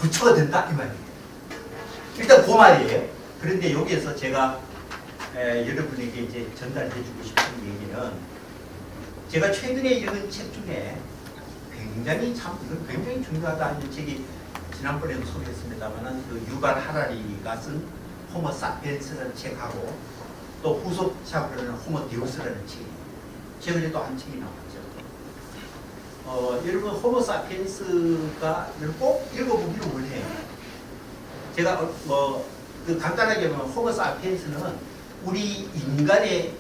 부처가 된다 이 말이에요. 일단 그 말이에요. 그런데 여기에서 제가 여러분에게 이제 전달해주고 싶은 얘기는 제가 최근에 읽은 책 중에 굉장히 이건 굉장히 중요하다는 책이 지난번에도 소개했습니다만은 그 유발 하라리가 쓴 호모 사피엔스라는 책하고 또 후속작으로는 호모 데우스라는 책이 최근에 또 한 책이 나왔죠. 여러분 호모 사피엔스가 꼭 읽어보기를 원해요. 제가 그 간단하게 보면 호모 사피엔스는 우리 인간의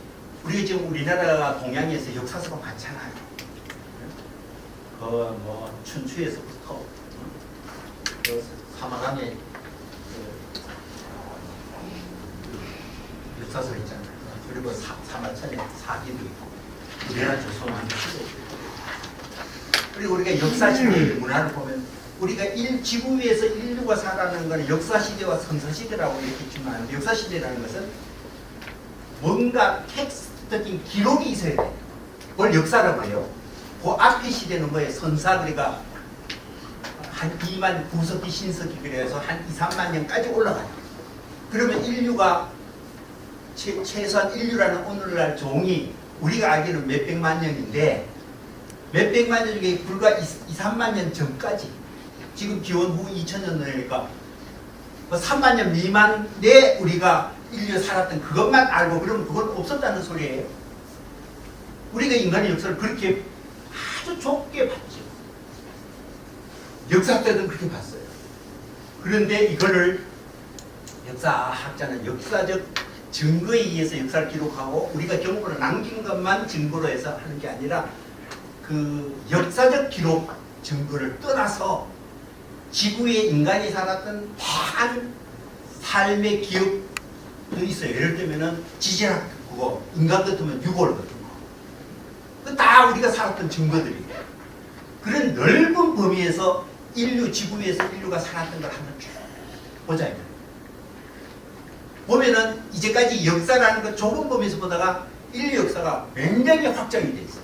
우리 지금 우리나라 동양에서 역사서가 많잖아요. 뭐 춘추에서부터 그 사마감의 역사서 있잖아요. 그리고 사마천의 사기도 있고 우리나라 조선왕조 시도 있고 그리고 우리가 역사시대의 문화를 보면 우리가 지구 위에서 인류가 살아가는 것은 역사시대와 선사시대라고 이렇게 주문하는데 역사시대라는 것은 뭔가 텍스트적인 기록이 있어야 돼요. 그걸 역사라고 해요. 그 앞의 시대는 뭐예요? 선사, 그러니까 한 2만 9서기 신서기 그래서 한 2, 3만 년까지 올라가요. 그러면 인류가 최소한 인류라는 오늘날 종이 우리가 알기로는 몇백만 년인데 몇백만 년 중에 불과 2, 3만 년 전까지 지금 기원 후 2000년 전이니까 3만 년 미만 내 우리가 인류 살았던 그것만 알고 그러면 그건 없었다는 소리예요. 우리가 인간의 역사를 그렇게 아주 좁게 봤죠. 역사학자들은 그렇게 봤어요. 그런데 이거를 역사학자는 역사적 증거에 의해서 역사를 기록하고 우리가 경고를 남긴 것만 증거로 해서 하는 게 아니라 그 역사적 기록 증거를 떠나서 지구에 인간이 살았던 다양한 삶의 기억도 있어요. 예를 들면은 지질학 그거 인간 같으면 유골 같은 거. 그 다 우리가 살았던 증거들이에요. 그런 넓은 범위에서 지구 위에서 인류가 살았던 걸 한번 쭉 보자. 보면은 이제까지 역사라는 건 좁은 범위에서 보다가 인류 역사가 굉장히 확장이 돼 있어요.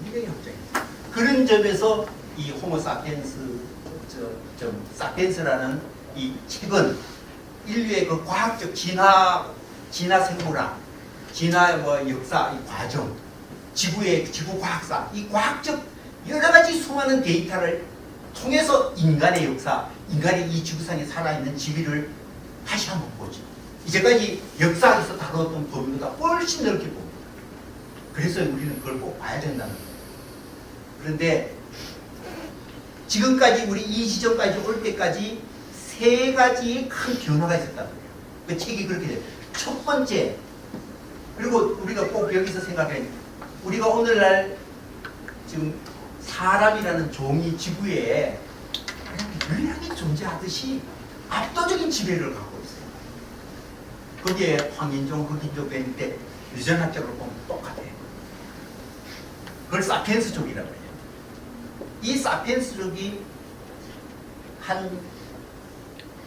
굉장히 확장이 돼요. 그런 점에서 이 호모 사피엔스, 사피엔스라는 이 책은 인류의 그 과학적 진화 생물학, 진화 역사 이 과정, 지구 과학사, 이 과학적 여러 가지 수많은 데이터를 통해서 인간의 역사, 인간의 이 지구상에 살아있는 지위를 다시 한번 보죠. 이제까지 역사에서 다루었던 범위보다 훨씬 넓게 봅니다. 그래서 우리는 그걸 꼭 봐야 된다는 거예요. 그런데 지금까지 우리 이 지점까지 올 때까지 세 가지의 큰 변화가 있었다는 거예요. 그 책이 그렇게 돼요. 첫 번째, 그리고 우리가 꼭 여기서 생각해야 돼요. 우리가 오늘날 지금 사람이라는 종이 지구에 유일하게 존재하듯이 압도적인 지배를 갖고 있어요. 거기에 황인종, 흑인종 밴 때 유전학적으로 보면 똑같아요. 그걸 사피엔스족이라고 해요. 이 사피엔스족이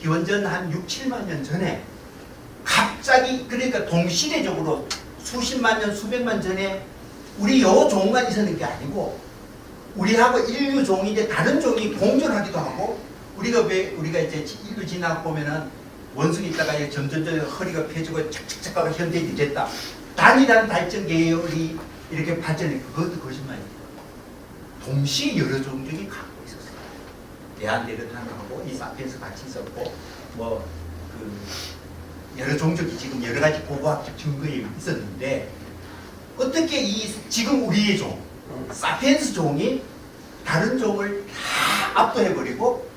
기원전 한 6, 7만 년 전에 갑자기 그러니까 동시대적으로 수십만 년, 수백만 전에 우리 요 종만 있었는 게 아니고 우리하고 인류 종인데 다른 종이 공존하기도 하고 우리가 이제 인류 진학 보면은 원숭이 있다가 점점 허리가 펴지고 착착착 하고 현대인이 됐다. 단일한 발전 계열이 이렇게 발전해. 그것도 거짓말이에요. 동시에 여러 종족이 갖고 있었어요. 네안데르탈하고 이 사피엔스 같이 있었고 여러 종족이 지금 여러 가지 고고학적 증거에 있었는데 어떻게 지금 우리의 종 사피엔스 종이 다른 종을 다 압도해버리고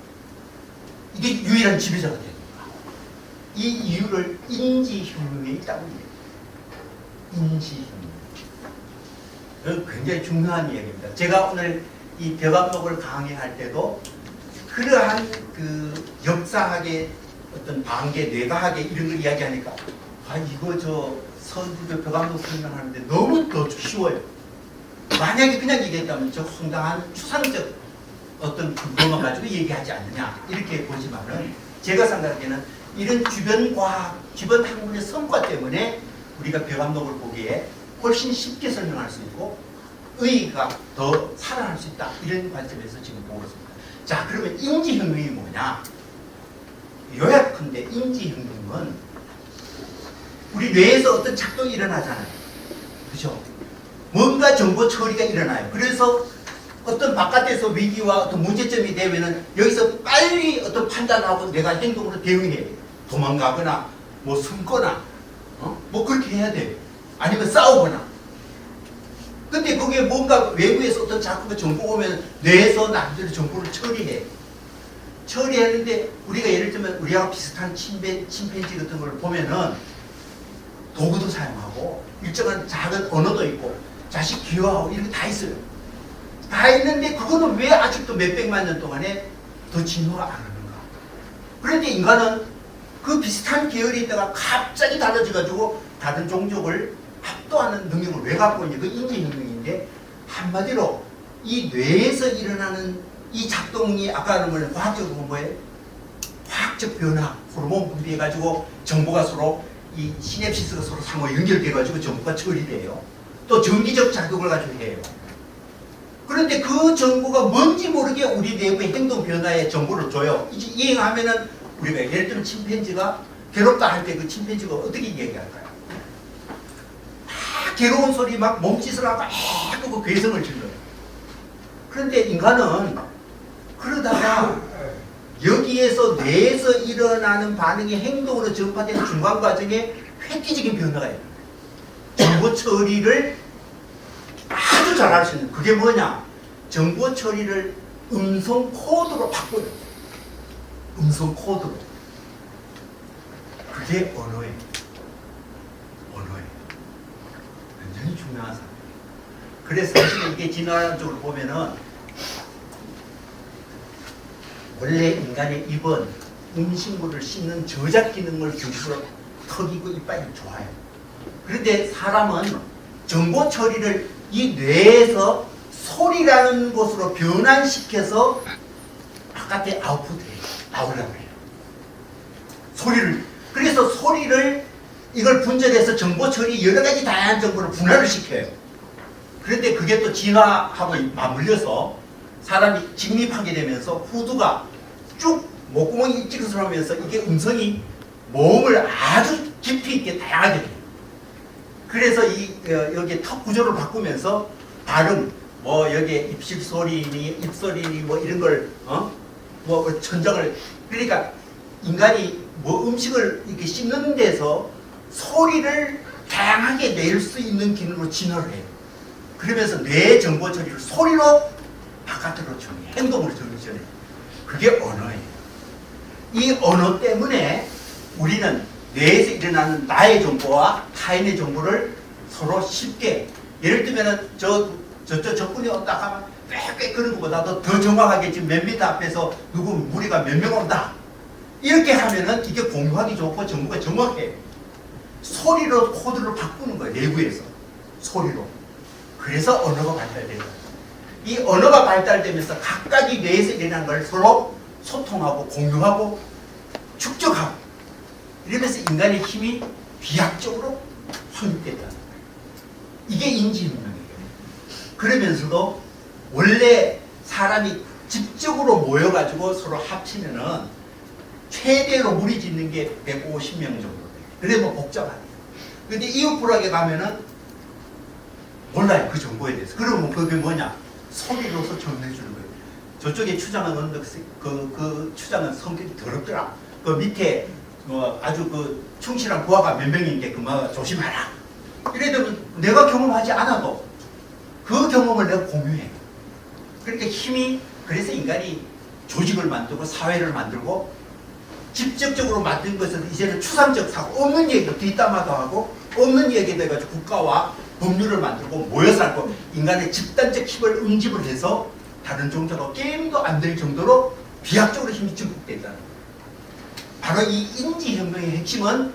이게 유일한 지배자가 되는가? 이 이유를 인지혁명에 있다고 해요. 인지혁명. 굉장히 중요한 이야기입니다. 제가 오늘 이 벽암록을 강의할 때도 그러한 그 역사학의 어떤 반개, 뇌과학의 이런 걸 이야기하니까 이거 서울대 벽암록 설명하는데 너무 더 쉬워요. 만약에 그냥 얘기했다면 저 상당한 추상적 어떤 근거만 가지고 얘기하지 않느냐 이렇게 보지만은 제가 생각하기에는 이런 주변 과학, 주변 학문의 성과 때문에 우리가 벽암록을 보기에 훨씬 쉽게 설명할 수 있고 의의가 더 살아날 수 있다 이런 관점에서 지금 보고 있습니다. 자, 그러면 인지혁명이 뭐냐? 요약컨대 인지혁명은 우리 뇌에서 어떤 작동이 일어나잖아요. 그죠? 뭔가 정보 처리가 일어나요. 그래서 어떤 바깥에서 위기와 어떤 문제점이 되면은 여기서 빨리 어떤 판단하고 내가 행동으로 대응해. 도망가거나, 뭐 숨거나, 뭐 그렇게 해야 돼요. 아니면 싸우거나. 근데 그게 뭔가 외부에서 어떤 자꾸 정보가 오면 뇌에서 남들의 정보를 처리해. 처리하는데 우리가 예를 들면 우리하고 비슷한 침팬지 같은 걸 보면은 도구도 사용하고 일정한 작은 언어도 있고 자식 기여하고 이런 게 다 있어요. 다 있는데 그거는 왜 아직도 몇백만 년 동안에 더 진화가 안 하는가? 그런데 인간은 그 비슷한 계열이 있다가 갑자기 달라져가지고 다른 종족을 압도하는 능력을 왜 갖고 있냐? 그 인지능력인데 한마디로 이 뇌에서 일어나는 이 작동이 아까 하는 건 과학적으로 뭐예요? 화학적 변화, 호르몬 분비해가지고 정보가 서로 이 시냅시스가 서로 상호 연결돼가지고 정보가 처리돼요. 또 전기적 작용을 가지고 해요. 그런데 그 정보가 뭔지 모르게 우리 내부의 행동 변화에 정보를 줘요. 이제 이행하면은 우리가 예를 들면 침팬지가 괴롭다 할 때 그 침팬지가 어떻게 얘기할까요? 막 괴로운 소리 막 몸짓을 하고 그 괴성을 질러요. 그런데 인간은 그러다가 여기에서 뇌에서 일어나는 반응이 행동으로 전파되는 중간 과정에 획기적인 변화가 일어나요. 정보 처리를 아주 잘할 수 있는 그게 뭐냐? 정보 처리를 음성 코드로 바꿔요. 음성 코드로. 그게 언어예요. 언어예요. 굉장히 중요한 사람. 그래서 사실 이게 진화론적으로 보면은 원래 인간의 입은 음식물을 씹는 저작 기능을 중심으로 턱이고 이빨이 좋아요. 그런데 사람은 정보 처리를 이 뇌에서 소리라는 곳으로 변환시켜서 바깥에 아웃풋해요. 나오려고 해요. 소리를. 그래서 소리를 이걸 분절해서 정보 처리 여러 가지 다양한 정보를 분할을 시켜요. 그런데 그게 또 진화하고 맞물려서 사람이 직립하게 되면서 후두가 쭉 목구멍이 찌그러면서 이게 음성이 몸을 아주 깊이 있게 다양하게 돼요. 그래서 여기 턱 구조를 바꾸면서 발음, 뭐 여기에 입실 소리니 입소리니 뭐 이런 걸 뭐 천장을 그러니까 인간이 뭐 음식을 이렇게 씹는 데서 소리를 다양하게 낼 수 있는 기능으로 진화를 해요. 그러면서 뇌 정보 처리를 소리로 바깥으로 정해, 행동으로 정해져요. 그게 언어예요. 이 언어 때문에 우리는 뇌에서 일어나는 나의 정보와 타인의 정보를 서로 쉽게 예를 들면은 적군이 온다 하면 빽빽 그런 것보다도 더 정확하게 지금 몇 미터 앞에서 누구 무리가 몇 명 온다 이렇게 하면은 이게 공유하기 좋고 정보가 정확해요. 소리로 코드를 바꾸는 거예요. 내부에서 소리로. 그래서 언어가 발달돼요. 이 언어가 발달되면서 각각이 뇌에서 일어난 걸 서로 소통하고 공유하고 축적하고 이러면서 인간의 힘이 비약적으로 확립됐다는 거예요. 이게 인지능력이에요. 그러면서도 원래 사람이 집적으로 모여가지고 서로 합치면은 최대로 무리짓는 게 150명 정도 돼요. 그래 뭐 복잡하네요. 근데 이웃부락에 가면은 몰라요. 그 정보에 대해서. 그러면 그게 뭐냐? 소리로서 전해주는 거예요. 저쪽에 추장은 그 추장은 성격이 더럽더라. 그 밑에 아주 그 충실한 부하가 몇 명인데 그만 조심하라. 이래 되면 내가 경험하지 않아도 그 경험을 내가 공유해. 그러니까 힘이 그래서 인간이 조직을 만들고 사회를 만들고 직접적으로 만든 것은 이제는 추상적 사고 없는 얘기도 뒷담화도 하고 없는 얘기도 해가지고 국가와 법률을 만들고 모여 살고 인간의 집단적 힘을 응집을 해서 다른 종족하고 게임도 안 될 정도로 비약적으로 힘이 증폭됐다는 거예요. 바로 이 인지혁명의 핵심은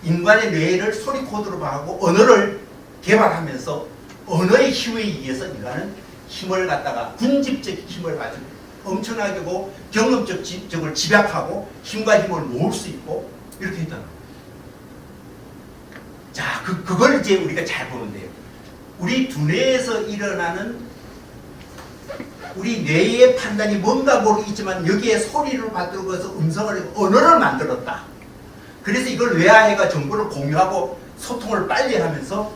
인간의 뇌를 소리 코드로 하고 언어를 개발하면서 언어의 힘에 의해서 인간은 힘을 갖다가 군집적 힘을 가지고 엄청나게고 경험적을 집약하고 힘과 힘을 모을 수 있고 이렇게 했다는 거예요. 자, 그걸 이제 우리가 잘 보면 돼요. 우리 두뇌에서 일어나는 우리 뇌의 판단이 뭔가 모르겠지만 여기에 소리를 만들어서 음성을 언어를 만들었다. 그래서 이걸 뇌하해가 정보를 공유하고 소통을 빨리 하면서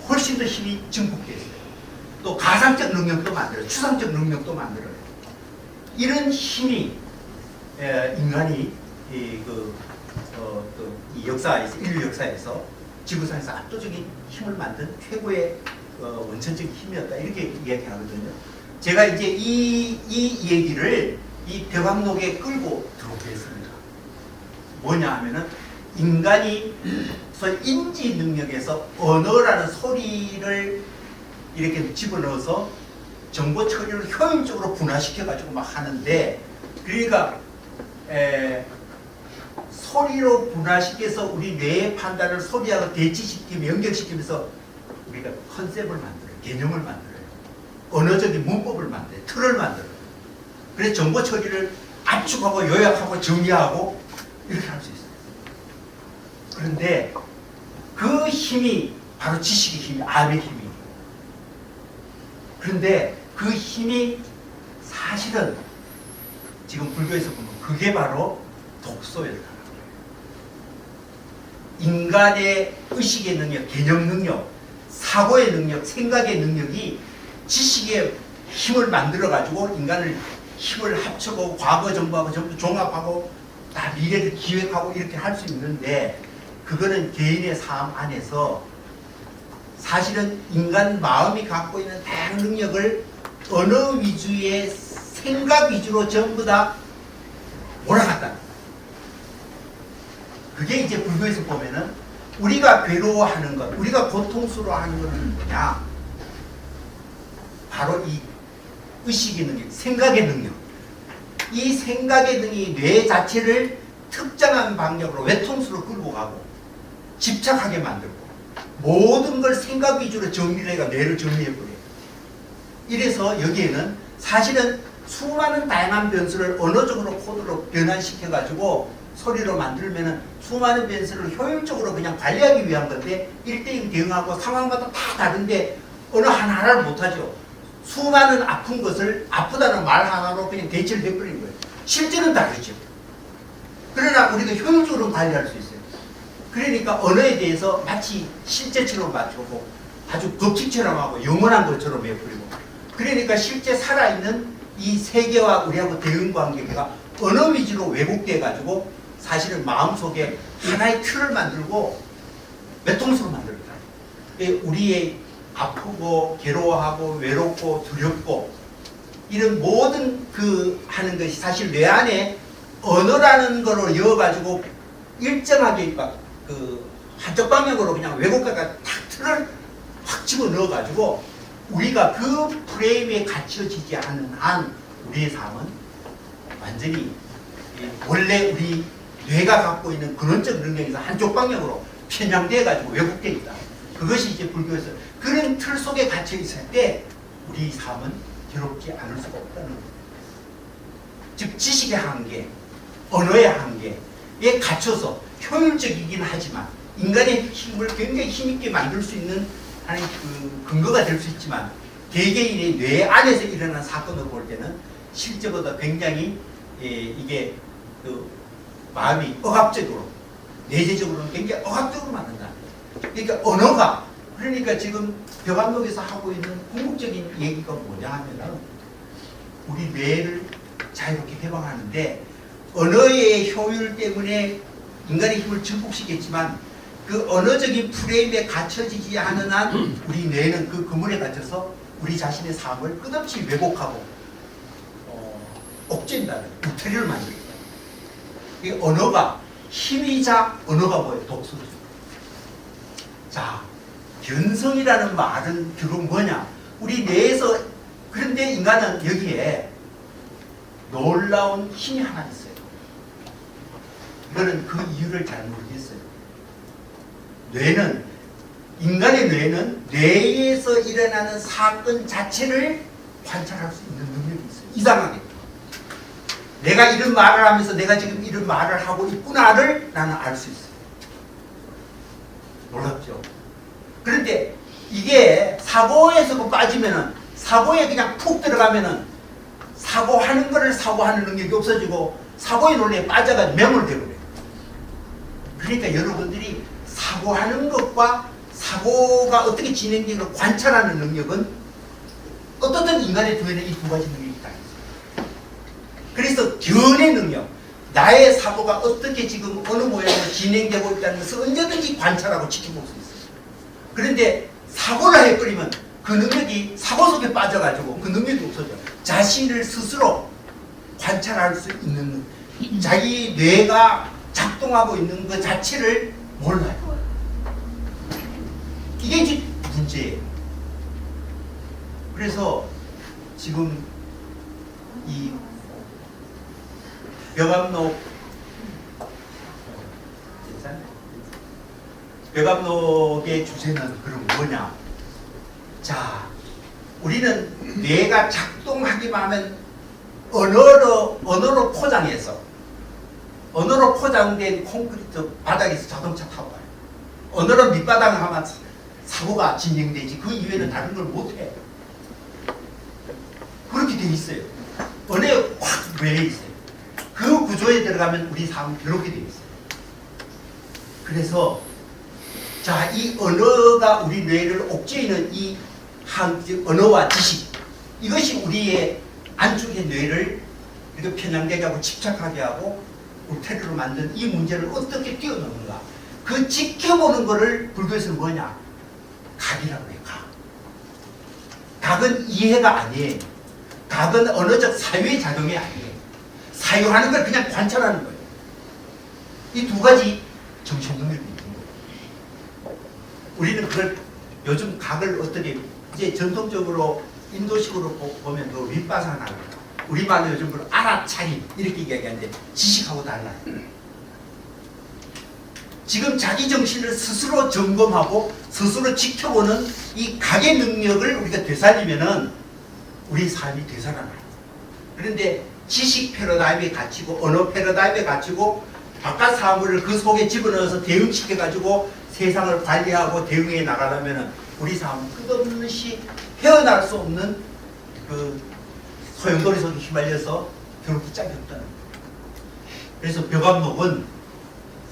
훨씬 더 힘이 증폭되어 있어요. 또 가상적 능력도 만들어요. 추상적 능력도 만들어요. 이런 힘이 인간이 이 역사에서, 인류 역사에서 지구상에서 압도적인 힘을 만든 최고의 원천적인 힘이었다. 이렇게 이야기하거든요. 제가 이제 이 얘기를 이 벽암록에 끌고 들어오겠습니다. 뭐냐 하면은 인간이 소위 인지 능력에서 언어라는 소리를 이렇게 집어넣어서 정보 처리를 효율적으로 분화시켜 가지고 막 하는데, 그러니까 소리로 분화시켜서 우리 뇌의 판단을 소리하고 대치시키며 연결시키면서 우리가 컨셉을 만들어요. 개념을 만들어요. 언어적인 문법을 만들어요. 틀을 만들어요. 그래서 정보 처리를 압축하고 요약하고 정리하고 이렇게 할 수 있어요. 그런데 그 힘이 바로 지식의 힘이, 암의 힘이에요. 그런데 그 힘이 사실은 지금 불교에서 보면 그게 바로 독소였다. 인간의 의식의 능력, 개념 능력, 사고의 능력, 생각의 능력이 지식의 힘을 만들어가지고 인간을 힘을 합쳐고 과거 정보하고 전부 종합하고 다 미래를 기획하고 이렇게 할 수 있는데, 그거는 개인의 삶 안에서 사실은 인간 마음이 갖고 있는 다양한 능력을 언어 위주의 생각 위주로 전부 다 몰아갔다. 그게 이제 불교에서 보면은 우리가 괴로워하는 것, 우리가 고통스러워하는 것은 뭐냐? 바로 이 의식의 능력, 생각의 능력. 이 생각의 능력이 뇌 자체를 특정한 방향으로 외통수로 끌고 가고 집착하게 만들고 모든 걸 생각 위주로 정리를 해가 뇌를 정리해버려요. 이래서 여기에는 사실은 수많은 다양한 변수를 언어적으로 코드로 변환시켜가지고 소리로 만들면은 수많은 변수를 효율적으로 그냥 관리하기 위한 건데 1대1 대응하고 상황마다 다 다른데 어느 하나를 못하죠. 수많은 아픈 것을 아프다는 말 하나로 그냥 대처를 해버리는 거예요. 실제는 다르죠. 그러나 우리가 효율적으로 관리할 수 있어요. 그러니까 언어에 대해서 마치 실제처럼 맞추고 아주 법칙처럼 하고 영원한 것처럼 해버리고, 그러니까 실제 살아있는 이 세계와 우리하고 대응관계가 언어 위주로 왜곡돼 가지고 사실은 마음속에 하나의 틀을 만들고 외통수로 만들었다. 우리의 아프고 괴로워하고 외롭고 두렵고 이런 모든 그 하는 것이 사실 뇌 안에 언어라는 거로 이어가지고 일정하게 그 한쪽 방향으로 그냥 왜곡해가 탁 틀을 확 집어넣어 가지고 우리가 그 프레임에 갇혀지지 않는 한 우리의 삶은 완전히 원래 우리 뇌가 갖고 있는 근원적 능력에서 한쪽 방향으로 편향돼 가지고 왜곡되어 있다. 그것이 이제 불교에서 그런 틀 속에 갇혀 있을 때 우리 삶은 괴롭지 않을 수가 없다는 거예요. 즉 지식의 한계, 언어의 한계에 갇혀서 효율적이긴 하지만 인간의 힘을 굉장히 힘있게 만들 수 있는 하나의 그 근거가 될 수 있지만 개개인의 뇌 안에서 일어난 사건을 볼 때는 실제보다 굉장히 이게 그 마음이 억압적으로 내재적으로는 굉장히 억압적으로 만든다. 그러니까 언어가 그러니까 지금 벽암록에서 하고 있는 궁극적인 얘기가 뭐냐 하면은 우리 뇌를 자유롭게 개방하는데 언어의 효율 때문에 인간의 힘을 증폭시켰지만 그 언어적인 프레임에 갇혀지지 않은 한 우리 뇌는 그 그물에 갇혀서 우리 자신의 삶을 끝없이 왜곡하고 옥죄인다는 우태리를 만들겠다. 이 언어가 힘이자 언어가 뭐예요? 독소죠. 자, 견성이라는 말은 결국 뭐냐? 우리 뇌에서 그런데 인간은 여기에 놀라운 힘이 하나 있어요. 이거는 그 이유를 잘 모르겠어요. 뇌는 인간의 뇌는 뇌에서 일어나는 사건 자체를 관찰할 수 있는 능력이 있어요. 이상하게. 내가 이런 말을 하면서 내가 지금 이런 말을 하고 있구나를 나는 알 수 있어요. 놀랍죠? 그런데 이게 사고에서 빠지면은 사고에 그냥 푹 들어가면은 사고하는 거를 사고하는 능력이 없어지고 사고의 논리에 빠져가지고 매몰되버려요. 그러니까 여러분들이 사고하는 것과 사고가 어떻게 진행되는 걸 관찰하는 능력은 어떻든 인간의 두에는 이 두 가지 능력이 있다. 그래서 견해 능력, 나의 사고가 어떻게 지금 어느 모양으로 진행되고 있다는 것을 언제든지 관찰하고 지켜볼 수 있어요. 그런데 사고를 해버리면 그 능력이 사고 속에 빠져가지고 그 능력이 없어져. 자신을 스스로 관찰할 수 있는 자기 뇌가 작동하고 있는 것 자체를 몰라요. 이게 이제 문제예요. 그래서 지금 이 벽암록의 주제는 그럼 뭐냐? 자, 우리는 뇌가 작동하기만 하면 언어로 포장해서 언어로 포장된 콘크리트 바닥에서 자동차 타고 가요. 언어로 밑바닥을 하면 사고가 진행되지 그 이외에는 다른 걸 못해. 그렇게 돼 있어요. 언어에 확 매여 있어요. 그 구조에 들어가면 우리 삶은 그렇게 돼 있어요. 그래서 자, 이 언어가 우리 뇌를 옥죄이는 이 언어와 지식, 이것이 우리의 안쪽의 뇌를 이렇게 편향되게 하고 집착하게 하고 울타리로 만든 이 문제를 어떻게 뛰어넘는가. 그 지켜보는 거를 불교에서는 뭐냐? 각이라고 해요. 각. 각은 이해가 아니에요. 각은 언어적 사유의 작용이 아니에요. 사유하는 걸 그냥 관찰하는 거예요. 이 두 가지 정신능력이 있는 거예요. 우리는 그걸 요즘 각을 어떻게 이제 전통적으로 인도식으로 보면 그 윗바사나 우리말로 요즘 그걸 알아차림 이렇게 이야기하는데 지식하고 달라요. 지금 자기 정신을 스스로 점검하고 스스로 지켜보는 이 각의 능력을 우리가 되살리면은 우리 삶이 되살아나요. 그런데 지식 패러다임에 갇히고 언어 패러다임에 갇히고 바깥 사물을 그 속에 집어넣어서 대응시켜가지고 세상을 관리하고 대응해 나가려면은 우리 삶은 끝없이 헤어날 수 없는 그 소용돌이 속에 휘말려서 결국 짝이 없다는 거예요. 그래서 벽암록은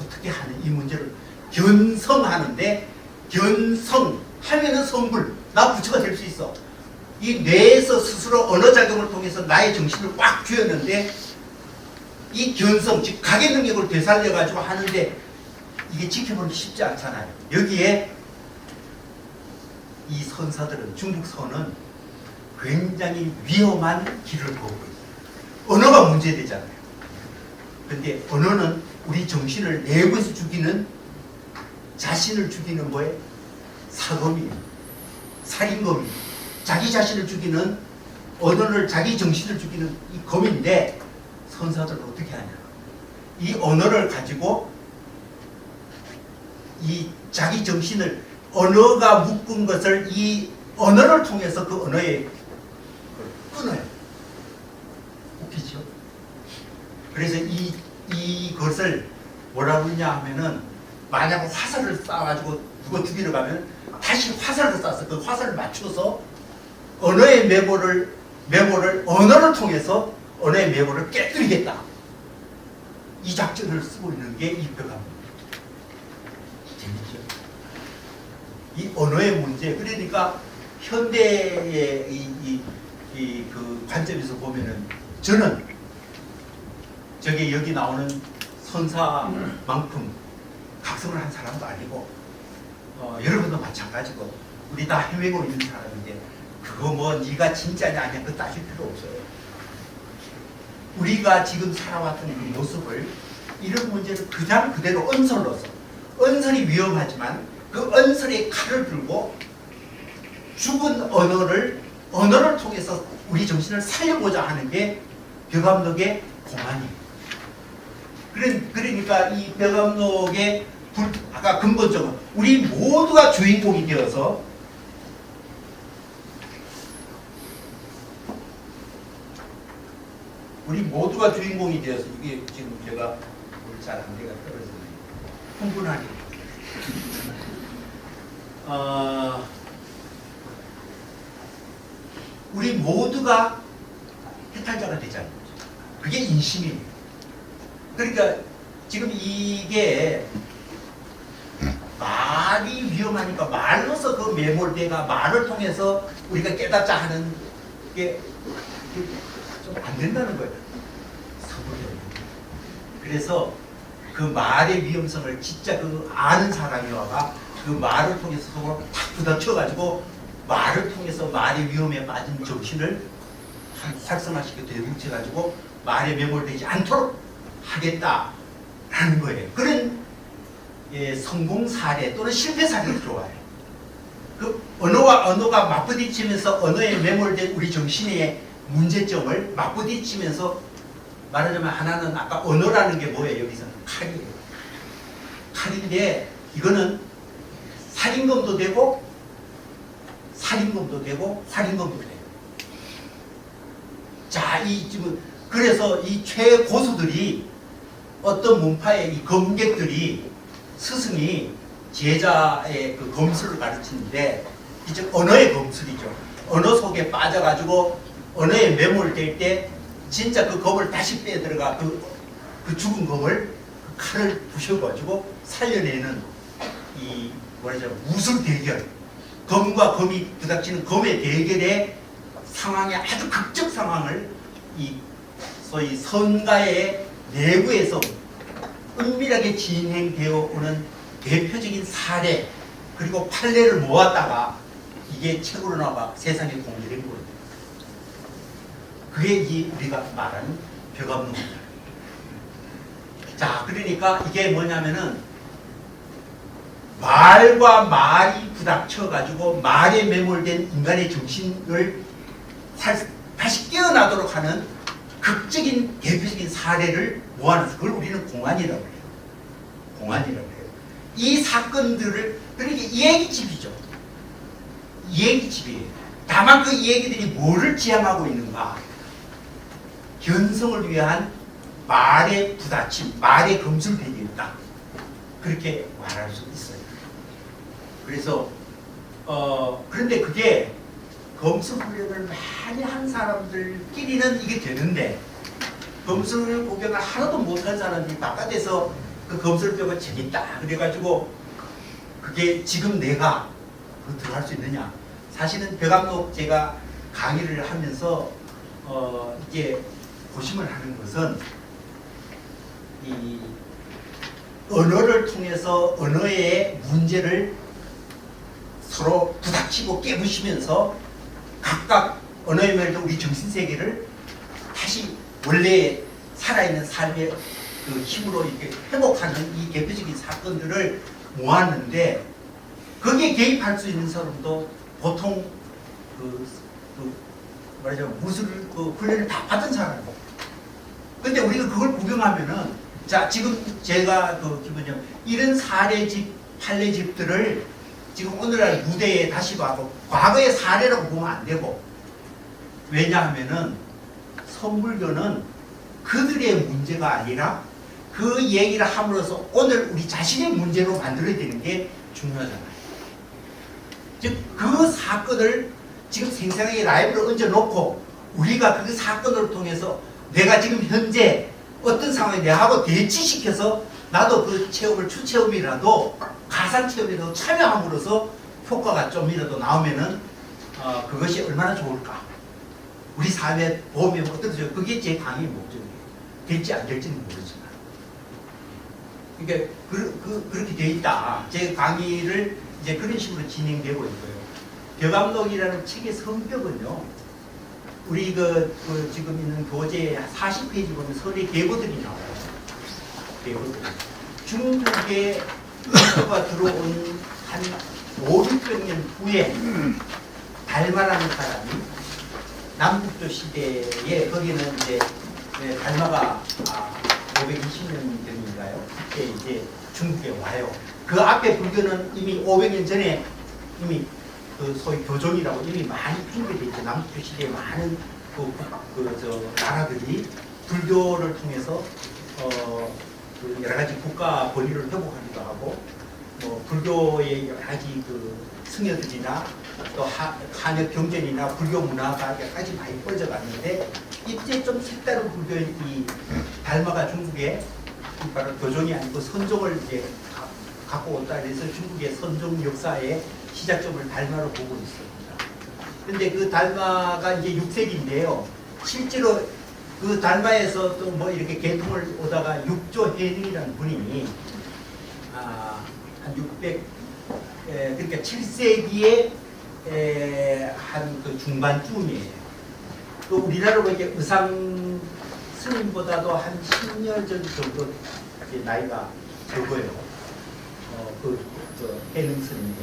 어떻게 하는 이 문제를 견성하는데, 견성하면은 성불, 나 부처가 될 수 있어. 이 뇌에서 스스로 언어작용을 통해서 나의 정신을 꽉 쥐었는데 이 견성, 즉 각의 능력을 되살려가지고 하는데 이게 지켜보기 쉽지 않잖아요. 여기에 이 선사들은, 중국 선은 굉장히 위험한 길을 보고 있어요. 언어가 문제되잖아요. 근데 언어는 우리 정신을 내부에서 죽이는, 자신을 죽이는 뭐예요? 사검이에요. 살인검이에요. 자기 자신을 죽이는, 언어를, 자기 정신을 죽이는 이 검인데 선사들은 어떻게 하냐? 이 언어를 가지고 이 자기 정신을, 언어가 묶은 것을 이 언어를 통해서 그 언어에 끊어요. 웃기죠? 그래서 이것을 뭐라고 하냐 하면은, 만약 화살을 쏴가지고 누가 죽이러 가면 다시 화살을 쏴서 그 화살을 맞춰서 언어의 메모를 언어를 통해서 언어의 메모를 깨뜨리겠다. 이 작전을 쓰고 있는 게 이 벽암록입니다. 재밌죠? 이 언어의 문제, 그러니까 현대의 그 관점에서 보면은, 저는 저기 여기 나오는 선사만큼 각성을 한 사람도 아니고 여러분도 마찬가지고 우리 다 헤매고 있는 사람인데 그거 뭐 네가 진짜냐 아니냐 그거 따질 필요 없어요. 우리가 지금 살아왔던 그 모습을, 이런 문제를 그냥 그대로 언설로서, 언설이 위험하지만 그 언설의 칼을 들고 죽은 언어를 통해서 우리 정신을 살려보자 하는 게 벽암록의 공안이에요. 그러니까 이 벽암록의 아까 근본적으로 우리 모두가 주인공이 되어서 이게 지금 제가 오늘 잘 안개가 떨어지네요. 흥분하게. 우리 모두가 해탈자가 되잖아요. 그게 인심이에요. 그러니까 지금 이게 말이 위험하니까 말로서 그 매몰대가 말을 통해서 우리가 깨닫자 하는 게 좀 안 된다는 거예요. 그래서 그 말의 위험성을 진짜 그 아는 사람이 와가 그 말을 통해서 서로 탁 부닥쳐가지고 말을 통해서 말의 위험에 빠진 정신을 활성화시켜 되뭉쳐가지고 말에 매몰되지 않도록 하겠다라는 거예요. 그런 성공 사례 또는 실패 사례를 좋아해요. 그 언어와 언어가 맞부딪히면서 언어에 매몰된 우리 정신의 문제점을 맞부딪히면서 말하자면 하나는 아까 언어라는 게 뭐예요? 여기서는 칼이에요. 칼인데 이거는 살인검도 되고 살인검도 되고 살인검도 돼요. 자, 이 지금 그래서 이 최고수들이 어떤 문파의 이 검객들이 스승이 제자의 그 검술을 가르치는데 이제 언어의 검술이죠. 언어 속에 빠져가지고 언어에 매몰될 때 진짜 그 검을 다시 빼 들어가 그 죽은 검을 그 칼을 부셔가지고 살려내는 이 뭐라죠 무술 대결, 검과 검이 부닥치는 검의 대결의 상황의 아주 극적 상황을 이 소위 선가의 내부에서 은밀하게 진행되어 오는 대표적인 사례 그리고 판례를 모았다가 이게 책으로 나와 세상에 공개된 거예요. 그게 이 우리가 말하는 벽암론입니다. 자, 그러니까 이게 뭐냐면은 말과 말이 부닥쳐 가지고 말에 매몰된 인간의 정신을 다시 깨어나도록 하는 극적인 대표적인 사례를 모아놔서 그걸 우리는 공안이라고 해요. 공안이라고 해요. 이 사건들을 그러니까 이야기집이죠. 이야기집이에요. 다만 그 이야기들이 뭐를 지향하고 있는가? 견성을 위한 말의 부딪힘, 말의 검술되어 있다. 그렇게 말할 수 있어요. 그래서 그런데 그게 검술 훈련을 많이 한 사람들끼리는 이게 되는데 검술 구경을 하나도 못한 사람들이 바깥에서 그 검술 배우가 재밌다 그래가지고 그게 지금 내가 들어갈 수 있느냐? 사실은 벽암록 제가 강의를 하면서 이게 고심을 하는 것은 이 언어를 통해서 언어의 문제를 서로 부닥치고 깨부시면서 각각 언어에 매몰된 우리 정신세계를 다시 원래 살아있는 삶의 그 힘으로 이렇게 회복하는 이 대표적인 사건들을 모았는데 거기에 개입할 수 있는 사람도 보통 말하자면 무술 훈련을 다 받은 사람이고 근데 우리가 그걸 구경하면은 자 지금 제가 기본적으로 이런 사례집 판례집들을 지금 오늘날 무대에 다시 봐도 과거의 사례라고 보면 안 되고 왜냐하면은 선불교는 그들의 문제가 아니라 그 얘기를 함으로써 오늘 우리 자신의 문제로 만들어야 되는 게 중요하잖아요. 즉 그 사건을 지금 생생하게 라이브로 얹어놓고 우리가 그 사건을 통해서 내가 지금 현재 어떤 상황에 내하고 대치시켜서 나도 그 체험을 추체험이라도 가상체험이라도 참여함으로써 효과가 좀이라도 나오면은 그것이 얼마나 좋을까. 우리 삶에 도움이 어떨지 그게 제 강의의 목적이에요. 될지 안 될지는 모르지만. 그러니까 그렇게 돼 있다. 제 강의를 이제 그런 식으로 진행되고 있고요. 벽암록이라는 책의 성격은요. 우리 지금 있는 교재 40페이지 보면 설의 계보들이 나와요. 계보들. 중국에 가 들어온 한 5, 600년 후에 달마라는 사람이 남북조 시대에 거기는 이제 달마가 520년 전인가요? 그때 이제 중국에 와요. 그 앞에 불교는 이미 500년 전에 이미 소위 교종이라고 이미 많이 핑계돼 있죠. 남북조 시대에 많은 나라들이 불교를 통해서 여러 가지 국가 권위를 회복하기도 하고, 불교의 여러 가지 승려들이나 또 한역 경전이나 불교 문화가 여기까지 많이 퍼져갔는데 이때 좀 색다른 불교의 이 달마가 중국에 바로 교종이 아니고 선종을 이제 갖고 온다 그래서 중국의 선종 역사의 시작점을 달마로 보고 있습니다. 그런데 그 달마가 이제 6세기인데요. 실제로 그 달마에서 또 뭐 이렇게 계통을 오다가 육조 해능이라는 분이 한 600, 그러니까 7세기에 한 그 중반쯤이에요. 또 우리나라로 이제 의상 스님보다도 한 10년 정도 나이가 적어요. 해능 스님이.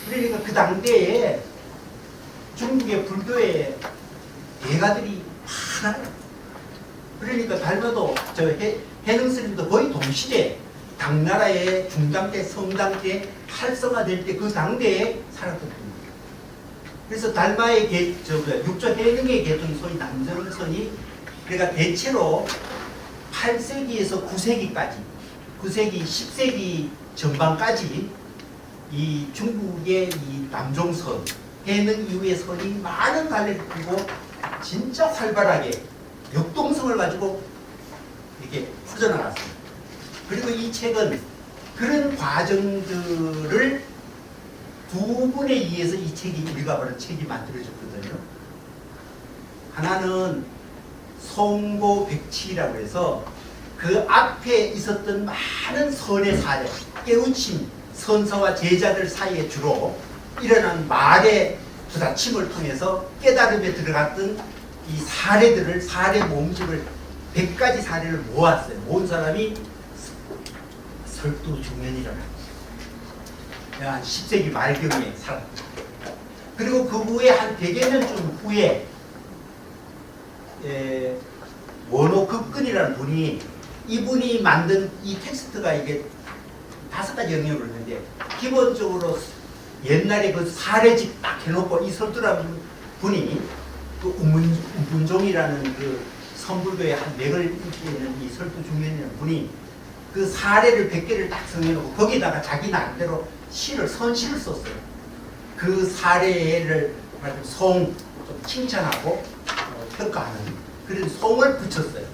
그러니까 그 당대에 중국의 불교의 대가들이 많아요. 그러니까 달마도 해능 스님도 거의 동시대 당나라의 중당 때 성당 때 활성화될 때 그 당대에 살았던 분입니다. 그래서 달마의 육조 해능의 계통이 소위 남정선이 그러니까 대체로 8세기에서 9세기까지 9세기 10세기 전반까지 이 중국의 이 남종선 해능 이후의 선이 많은 갈래를 피고 진짜 활발하게 역동성을 가지고 이렇게 퍼져나갔습니다. 그리고 이 책은 그런 과정들을 두 분에 의해서 이 책이 우리가 바로 책이 만들어졌거든요. 하나는 송고백치라고 해서 그 앞에 있었던 많은 선의 사례, 깨우침, 선사와 제자들 사이에 주로 일어난 말의 부딪힘을 통해서 깨달음에 들어갔던 이 사례들을 사례 모음집을 100가지 사례를 모았어요. 모은 사람이 설두중현이라는 한 10세기 말경에 살았다. 그리고 그 후에 한 100여 년쯤 후에 원호급근이라는 분이 이분이 만든 이 텍스트가 이게 5가지 영역을 했는데 기본적으로 옛날에 그 사례집 딱 해놓고 이 설두라는 분이 그 우문종이라는 그 선불교의 한 맥을 인기 있는 이 설두중현이라는 분이 그 사례를 100개를 딱 정해놓고 거기다가 자기 나름대로 선시를 썼어요. 그 사례를 좀 칭찬하고 평가하는 그런 송을 붙였어요.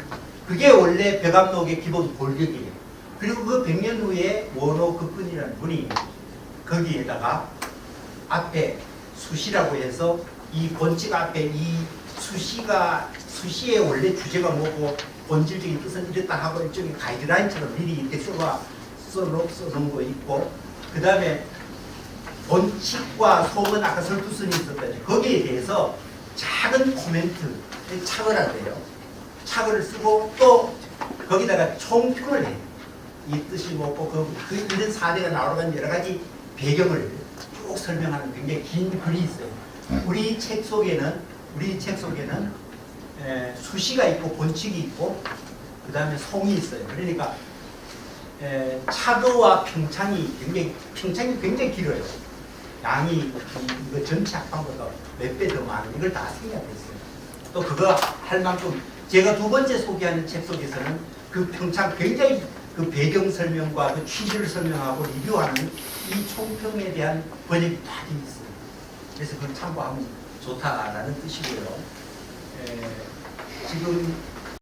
그게 원래 백암록의 기본 골격이에요. 그리고 그 100년 후에 원호급근이라는 분이 거기에다가 앞에 수시라고 해서 이 본칙 앞에 이 수시의 원래 주제가 뭐고 본질적인 뜻은 이랬다 하고 일종의 가이드라인처럼 미리 이렇게 써놓은 거 있고 그 다음에 본칙과 속은 아까 설두선이 있었다죠. 거기에 대해서 작은 코멘트, 착을 한대요. 착을 쓰고 또 거기다가 총평을 해요. 이 뜻이 뭐고 이런 사례가 나오는 여러 가지 배경을 쭉 설명하는 굉장히 긴 글이 있어요. 우리 책 속에는 수시가 있고 본칙이 있고 그 다음에 송이 있어요. 그러니까 차도와 평창이 굉장히 길어요. 양이 이거 전체 합판보다 몇 배 더 많은 이걸 다 생략했어요. 또 그거 할 만큼 제가 두 번째 소개하는 책 속에서는 그 평창 굉장히 그 배경 설명과 그 취지를 설명하고 리뷰하는 이 총평에 대한 번역이 다 되어 있어요. 그래서 그걸 참고하면 좋다라는 뜻이고요. 지금